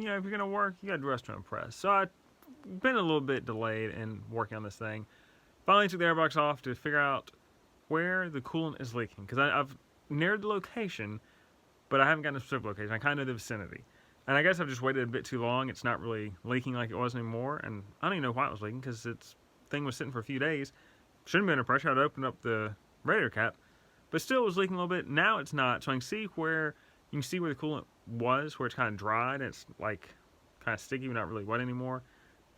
you know, if you're gonna work, you gotta dress to impress. So I've been a little bit delayed in working on this thing. Finally took the airbox off to figure out where the coolant is leaking, because I've narrowed the location, but I haven't gotten a specific location. I kind of know the vicinity. And I guess I've just waited a bit too long. It's not really leaking like it was anymore, and I don't even know why it was leaking, because its thing was sitting for a few days. Shouldn't have been under pressure. I'd opened up the radiator cap, but still it was leaking a little bit. Now it's not, so I can see where the coolant was, where it's kind of dried and it's like kind of sticky but not really wet anymore.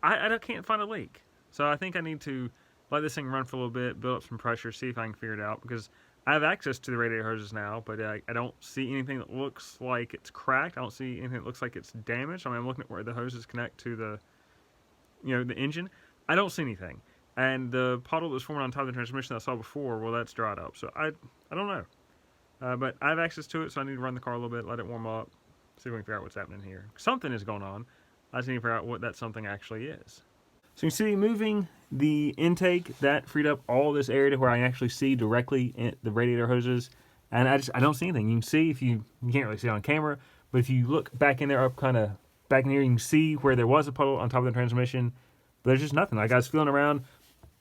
I can't find a leak, so I think I need to let this thing run for a little bit, build up some pressure, see if I can figure it out, because I have access to the radiator hoses now, but I don't see anything that looks like it's cracked. I don't see anything that looks like it's damaged. I mean, I'm looking at where the hoses connect to the, you know, the engine. I don't see anything. And the puddle that was forming on top of the transmission that I saw before, well, that's dried up. So I don't know. But I have access to it, so I need to run the car a little bit, let it warm up, see if we can figure out what's happening here. Something is going on. I just need to figure out what that something actually is. So you can see moving the intake, that freed up all this area to where I can actually see directly in the radiator hoses. And I don't see anything. You can see, if you can't really see it on camera, but if you look back in there, up kind of back in here, you can see where there was a puddle on top of the transmission, but there's just nothing. Like, I was feeling around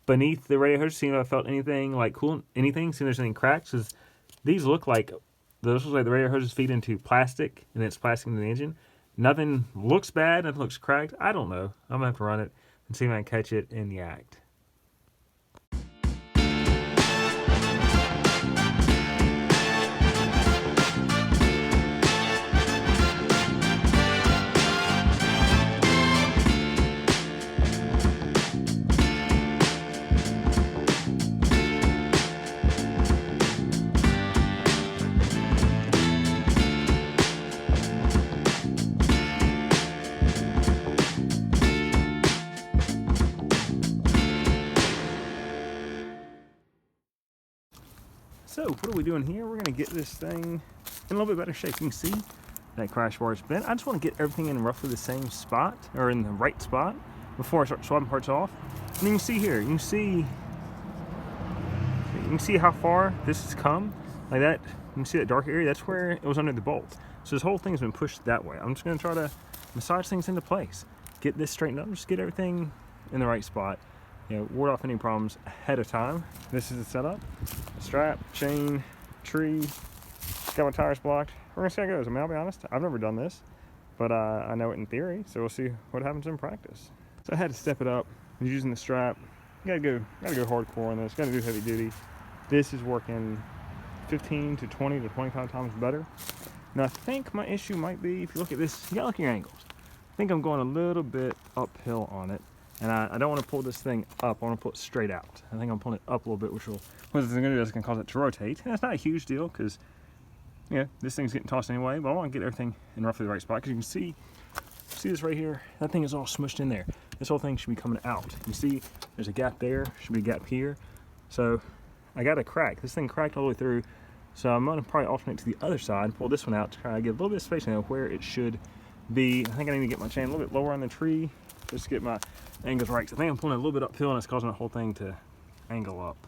beneath the radiator hoses, seeing if I felt anything like coolant, anything, seeing if there's any cracks, because these look like, those look like the radiator hoses feed into plastic, and it's plastic into the engine. Nothing looks bad, nothing looks cracked. I don't know. I'm gonna have to run it and see if I can catch it in the act. So what are we doing here? We're gonna get this thing in a little bit better shape. You can see that crash bar is bent. I just want to get everything in roughly the same spot, or in the right spot, before I start swapping parts off. And you can see here, you can see how far this has come, like that. You can see that dark area, that's where it was under the bolt. So this whole thing's been pushed that way. I'm just gonna try to massage things into place, get this straightened up, just get everything in the right spot. You know, ward off any problems ahead of time. This is the setup. Strap, chain, tree, got my tires blocked. We're gonna see how it goes. I mean, I'll be honest, I've never done this, but I know it in theory, so we'll see what happens in practice. So I had to step it up. I'm using the strap. Gotta go hardcore on this, gotta do heavy duty. This is working 15 to 20 to 25 times better. Now I think my issue might be, if you look at this, you gotta look at your angles. I think I'm going a little bit uphill on it. And I don't want to pull this thing up, I want to pull it straight out. I think I'm pulling it up a little bit, which will, what it's going to do is it's going to cause it to rotate. And that's not a huge deal, because, you know, this thing's getting tossed anyway, but I want to get everything in roughly the right spot, because you can see this right here, that thing is all smushed in there. This whole thing should be coming out. You see, there's a gap there, should be a gap here. So I got a crack. This thing cracked all the way through, so I'm going to probably alternate to the other side, pull this one out to try to get a little bit of space now where it should be. I think I need to get my chain a little bit lower on the tree, just to get my angles right. So I think I'm pulling a little bit uphill, and it's causing the whole thing to angle up.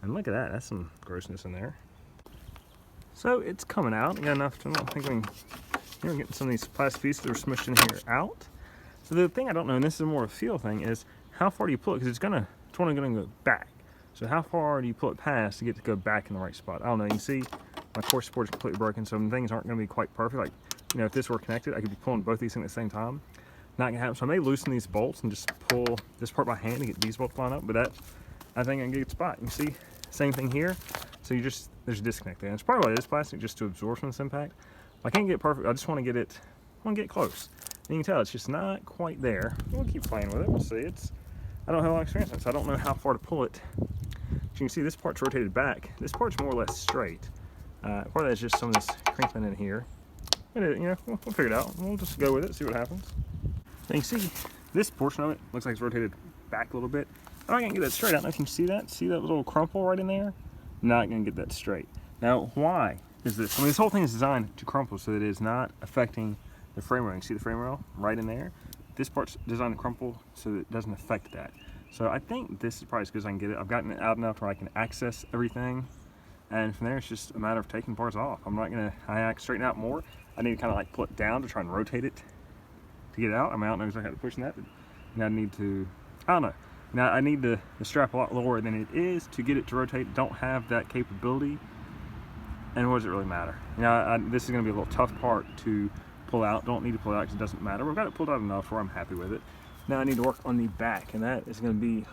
And look at that, that's some grossness in there. So it's coming out. Got enough to, I think we can, we're getting some of these plastic pieces that are smushed in here out. So the thing I don't know, and this is more of a feel thing, is how far do you pull it? Because it's only gonna go back. So how far do you pull it past to get to go back in the right spot? I don't know. You can see my core support is completely broken, so things aren't gonna be quite perfect. Like, you know, if this were connected, I could be pulling both these things at the same time. Not gonna happen. So I may loosen these bolts and just pull this part by hand to get these bolts lined up, but that, I think I can get a good spot. You can see, same thing here. So there's a disconnect there. And it's probably why it is plastic, just to absorb some of this impact. I can't get it perfect, I just want to get it, close. And you can tell it's just not quite there. We'll keep playing with it, we'll see. I don't have a lot of experience in it, so I don't know how far to pull it. As you can see, this part's rotated back. This part's more or less straight. Part of that is just some of this crinkling in here. But you know, we'll figure it out. We'll just go with it, see what happens. And you can see this portion of it looks like it's rotated back a little bit. I'm not gonna get that straight. I don't know if you can see that. See that little crumple right in there? Not gonna get that straight. Now, why is this? I mean, this whole thing is designed to crumple so that it is not affecting the frame rail. You see the frame rail right in there? This part's designed to crumple so that it doesn't affect that. So I think this is probably as good as I can get it. I've gotten it out enough where I can access everything. And from there, it's just a matter of taking parts off. I'm not gonna, straighten out more. I need to kind of like pull it down to try and rotate it to get it out. I mean, I don't know exactly how to push that, but now I need to, I don't know. Now I need the strap a lot lower than it is to get it to rotate. Don't have that capability. And what does it really matter? Now, this is going to be a little tough part to pull out. Don't need to pull it out because it doesn't matter. We've got it pulled out enough where I'm happy with it. Now I need to work on the back, and that is going to be,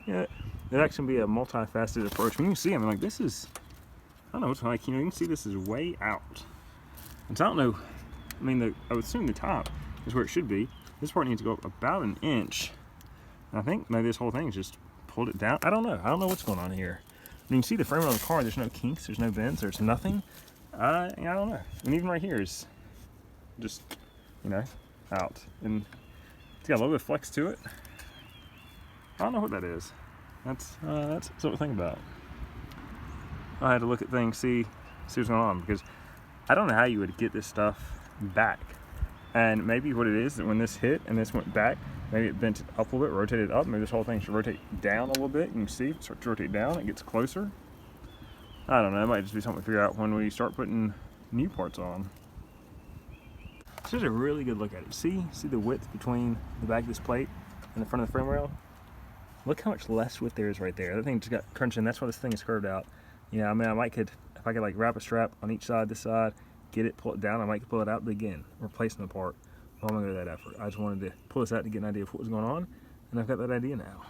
it's actually going to be a multifaceted approach. I mean, you can see, I mean, like, this is, I don't know, it's like, you know, you can see this is way out. And so I don't know, I mean, I would assume the top is where it should be. This part needs to go up about an inch. And I think maybe this whole thing just pulled it down. I don't know what's going on here. You can see the frame of the car, there's no kinks, there's no bends, there's nothing. I don't know. And even right here is just, you know, out. And it's got a little bit of flex to it. I don't know what that is. That's something to think about. I had to look at things, see what's going on, because I don't know how you would get this stuff back. And maybe what it is that when this hit and this went back, maybe it bent up a little bit, rotated up. Maybe this whole thing should rotate down a little bit. You can see it starts to rotate down, it gets closer. I don't know, it might just be something to figure out when we start putting new parts on. So here's a really good look at it. See the width between the back of this plate and the front of the frame rail? Look how much less width there is right there. That thing just got crunched in. That's why this thing is curved out. You know, I mean, if I could like wrap a strap on each side, this side, get it, pull it down, I might pull it out, but again, replacing the part. I'm not going to go to that effort. I just wanted to pull this out to get an idea of what was going on, and I've got that idea now.